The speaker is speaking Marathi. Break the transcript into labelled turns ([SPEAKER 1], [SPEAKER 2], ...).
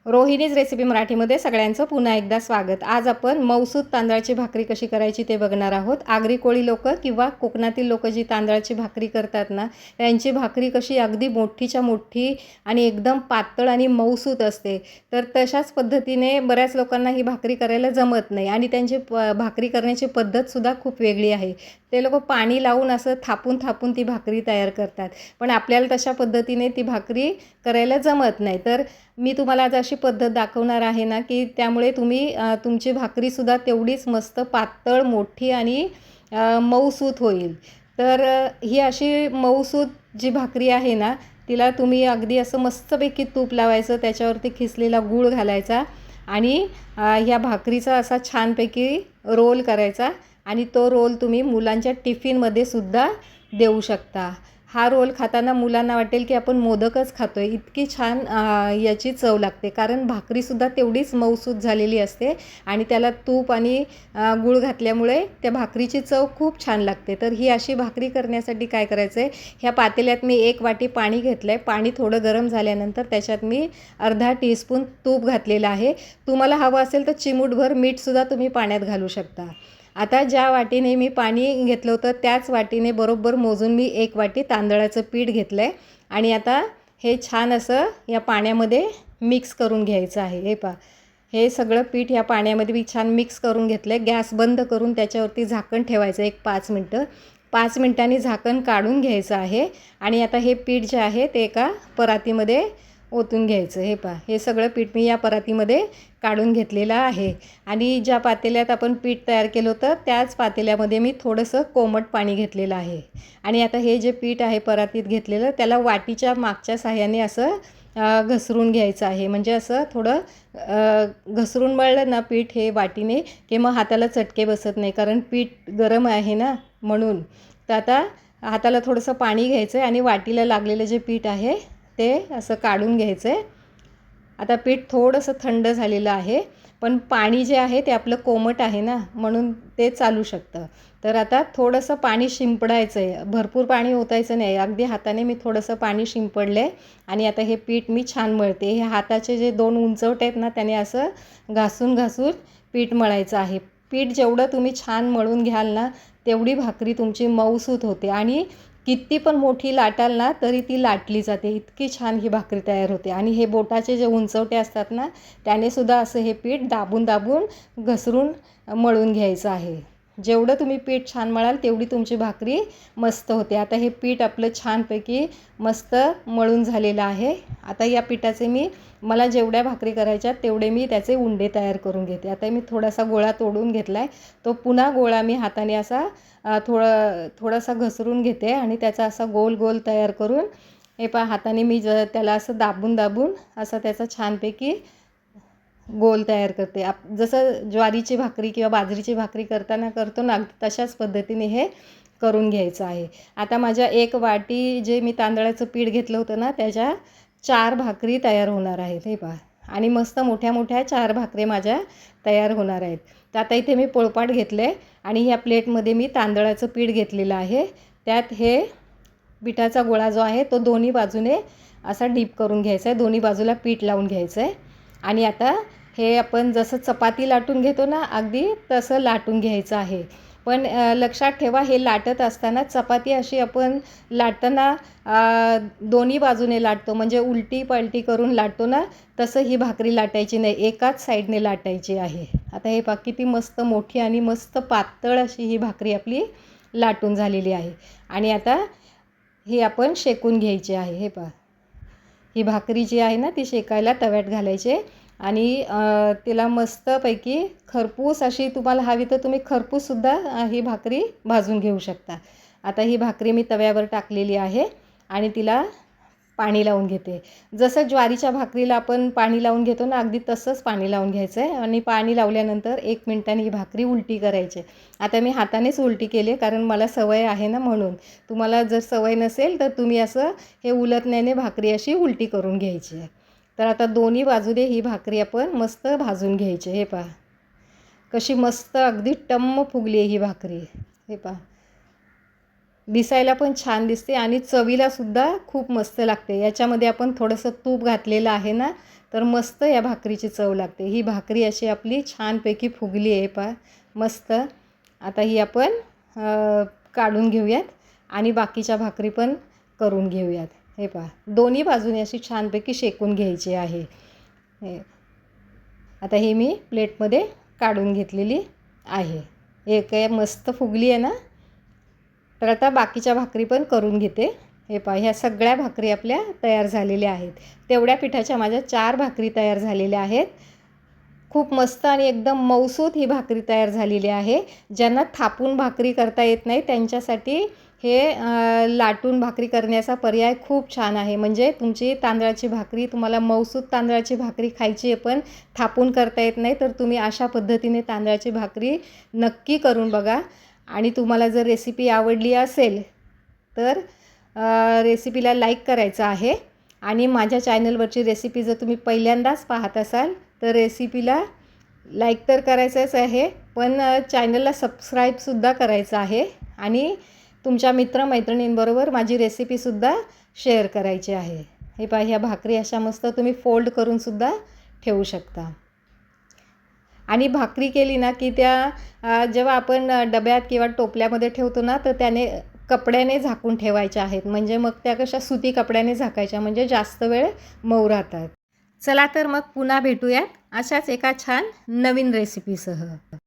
[SPEAKER 1] रोहिणीज रेसिपी मराठीमध्ये सगळ्यांचं पुन्हा एकदा स्वागत। आज आपण मऊसूत तांदळाची भाकरी कशी करायची ते बघणार आहोत। आगरी कोळी लोक किंवा कोकणातील लोक जी तांदळाची भाकरी करतात ना, त्यांची भाकरी कशी अगदी मोठीच्या मोठी आणि एकदम पातळ आणि मऊसूत असते। तर तशाच पद्धतीने बऱ्याच लोकांना ही भाकरी करायला जमत नाही आणि त्यांची भाकरी करण्याची पद्धतसुद्धा खूप वेगळी आहे। ते लोक पाणी लावून असं थापून थापून ती भाकरी तयार करतात, पण आपल्याला तशा पद्धतीने ती भाकरी करायला जमत नाही। तर मी तुम्हाला आज अशी पद्धत दाखवणार आहे ना, की त्यामुळे तुम्ही तुमची भाकरीसुद्धा तेवढीच मस्त पातळ मोठी आणि मऊसूत होईल। तर ही अशी मऊसूत जी भाकरी आहे ना, तिला तुम्ही अगदी असं मस्तपैकी तूप लावायचं, त्याच्यावरती खिसलेला गूळ घालायचा आणि ह्या भाकरीचा असा छानपैकी रोल करायचा आणि तो रोल तुम्ही मुलांच्या टिफिनमध्ये सुद्धा देऊ शकता। हा रोल खाताना मुलांना वाटेल की आपण मोदकच खातो आहे, इतकी छान याची चव लागते। कारण भाकरीसुद्धा तेवढीच मऊसूत झालेली असते आणि त्याला तूप आणि गूळ घातल्यामुळे त्या भाकरीची चव खूप छान लागते। तर ही अशी भाकरी करण्यासाठी काय करायचं आहे, ह्या पातेल्यात मी 1 वाटी पाणी घेतलं आहे। पाणी थोडं गरम झाल्यानंतर त्याच्यात मी अर्धा टीस्पून तूप घातलेलं आहे। तुम्हाला हवं असेल तर चिमूटभर मीठसुद्धा तुम्ही पाण्यात घालू शकता। आता ज्या वाटीने मी पाणी घेतलं होतं त्याच वाटीने बरोबर मोजून मी 1 वाटी तांदळाचं पीठ घेतलं आहे आणि आता हे छान असं या पाण्यामध्ये मिक्स करून घ्यायचं आहे। हे पहा, हे सगळं पीठ या पाण्यामध्ये मी छान मिक्स करून घेतलं आहे। गॅस बंद करून त्याच्यावरती झाकण ठेवायचं 5 मिनटं। 5 मिनटांनी झाकण काढून घ्यायचं आहे आणि आता हे पीठ जे आहे ते एका परातीमध्ये ओतून घ्यायचं। हे पहा, हे सगळं पीठ मी या परातीमध्ये काढून घेतलेलं आहे आणि ज्या पातेल्यात आपण पीठ तयार केलं होतं त्याच पातेल्यामध्ये मी थोडंसं कोमट पाणी घेतलेलं आहे आणि आता हे जे पीठ आहे परातीत घेतलेलं त्याला वाटीच्या मागच्या साह्याने असं घसरून घ्यायचं आहे। म्हणजे असं थोडं घसरून मळलं ना पीठ हे वाटीने की मग हाताला चटके बसत नाही, कारण पीठ गरम आहे ना म्हणून। तर आता हाताला थोडंसं पाणी घ्यायचं आहे आणि वाटीला लागलेलं जे पीठ आहे ते असं काढून घ्यायचं आहे। आता पीठ थोडंसं थंड झालेलं आहे, पण पाणी जे आहे ते आपलं कोमट आहे ना, म्हणून ते चालू शकतं। तर आता थोडंसं पाणी शिंपडायचं आहे, भरपूर पाणी ओतायचं नाही, अगदी हाताने मी थोडंसं पाणी शिंपडले आणि आता हे पीठ मी छान मळते। हे हाताचे जे 2 उंचवटे आहेत ना, त्याने असं घासून घासून पीठ मळायचं आहे। पीठ जेवढं तुम्ही छान मळून घ्याल ना, तेवढी भाकरी तुमची मऊसूत होते आणि किती पण मोठी लाटाल ना तरी ती लाटली जाते, इतकी छान ही भाकरी तयार होते। आणि हे बोटाचे जे उंचवटे असतात ना, त्यानेसुद्धा असं हे पीठ दाबून दाबून घसरून मळून घ्यायचं आहे। जेवढं तुम्ही पीठ छान मळाल तेवढी तुमची भाकरी मस्त होते। आता हे पीठ आपलं छानपैकी मस्त मळून झालेलं आहे। आता या पिठाचे मला जेवढ्या भाकरी करायच्या तेवढे मी त्याचे उंडे तयार करून घेते। आता मी थोडासा गोळा तोडून घेतला आहे, तो पुन्हा गोळा मी हाताने असा थोडासा घसरून घेते आणि त्याचा असा गोल गोल तयार करून हे पहा हाताने मी त्याला असं दाबून दाबून असं त्याचा छानपैकी गोल तयार करते। जसं ज्वारीची भाकरी किंवा बाजरीची भाकरी करतो ना, तशाच पद्धतीने हे करून घ्यायचं आहे। आता माझ्या 1 वाटी जे मी तांदळाचं पीठ घेतलं होतं ना, त्याच्या 4 भाकरी तयार होणार आहेत। हे पहा, आणि मस्त मोठ्या मोठ्या 4 भाकरी माझ्या तयार होणार आहेत। तर आता इथे मी पोळपाट घेतले आणि ह्या प्लेटमध्ये मी तांदळाचं पीठ घेतलेलं आहे। त्यात हे पिठाचा गोळा जो आहे तो दोन्ही बाजूने असा डीप करून घ्यायचा आहे, दोन्ही बाजूला पीठ लावून घ्यायचं आहे आणि आता हे आपण जसं चपाती लाटून घेतो ना, अगदी तसं लाटून घ्यायचं आहे। पण लक्षात ठेवा, हे लाटत असताना चपाती अशी आपण लाटताना दोन्ही बाजूने लाटतो, म्हणजे उलटी पलटी करून लाटतो ना, तसं ही भाकरी लाटायची नाही, एकाच साईडने लाटायची आहे। आता हे पहा किती मस्त मोठी आणि मस्त पातळ अशी ही भाकरी आपली लाटून झालेली आहे आणि आता ही आपण शेकून घ्यायची आहे। हे पहा, ही भाकरी जी आहे ना ती शेकायला तव्यात घालायची आणि तिला मस्तपैकी खरपूस अशी तुम्हाला हवी तर तुम्ही खरपूससुद्धा ही भाकरी भाजून घेऊ शकता। आता ही भाकरी मी तव्यावर टाकलेली आहे आणि तिला पाणी लावून घेते। जसं ज्वारीच्या भाकरीला आपण पाणी लावून घेतो ना, अगदी तसंच पाणी लावून घ्यायचं आहे आणि पाणी लावल्यानंतर 1 मिनिटाने ही भाकरी उलटी करायची। आता मी हातानेच उलटी केली, कारण मला सवय आहे ना म्हणून। तुम्हाला जर सवय नसेल तर तुम्ही असं हे उलटण्याने भाकरी अशी उलटी करून घ्यायची आहे। तर आता दोन्ही बाजूने ही भाकरी आपण मस्त भाजून घ्यायची। हे पहा कशी मस्त अगदी टम्म फुगली आहे ही भाकरी। हे पहा, दिसायला पण छान दिसते आणि चवीलासुद्धा खूप मस्त लागते। याच्यामध्ये आपण थोडंसं तूप घातलेलं आहे ना, तर मस्त या भाकरीची चव लागते. ही भाकरी अशी आपली छानपैकी फुगली आहे पहा मस्त. आता ही आपण काढून घेऊयात आणि बाकीच्या भाकरी पण करून घेऊयात. हे पहा दोन्ही बाजूने अशी छानपैकी शेकून घ्यायची आहे. आता ही मी प्लेटमध्ये काढून घेतलेली आहे. हे काय मस्त फुगली आहे ना. तर आता बाकीच्या भाकरी पण करून घेते. हे पहा ह्या सगळ्या भाकरी आपल्या तयार झालेल्या आहेत. तेवढ्या पिठाच्या माझ्या 4 भाकरी तयार झालेल्या आहेत. खूप मस्त आणि एकदम मऊसूत ही भाकरी तयार झालेली आहे. ज्यांना थापून भाकरी करता येत नाही त्यांच्यासाठी हे लाटून भाकरी करण्याचा पर्याय खूप छान आहे. म्हणजे तुमची तांदळाची भाकरी तुम्हाला मऊसूत तांदळाची भाकरी खायची आहे पण थापून करता येत नाही तर तुम्ही अशा पद्धतीने तांदळाची भाकरी नक्की करून बघा. आणि तुम्हाला जर रेसिपी आवडली असेल तर रेसिपीला लाईक करायचं आहे. आणि माझ्या चॅनलवरची रेसिपी जर तुम्ही पहिल्यांदाच पाहत असाल तर रेसिपीला लाईक तर करायचंच आहे पण चॅनलला सबस्क्राईबसुद्धा करायचं आहे. आणि तुमच्या मित्रमैत्रिणींबरोबर माझी रेसिपीसुद्धा शेअर करायची आहे. हे पहा ह्या भाकरी अशा मस्त तुम्ही फोल्ड करूनसुद्धा ठेवू शकता. आणि भाकरी केली ना की त्या जेव्हा आपण डब्यात किंवा टोपल्यामध्ये ठेवतो ना तर त्याने कपड्याने झाकून ठेवायच्या आहेत. म्हणजे मग त्या कशा सुती कपड्याने झाकायच्या म्हणजे जास्त वेळ मऊ राहतात. चला तर मग पुन्हा भेटूयात अशाच एका छान नवीन रेसिपीसह.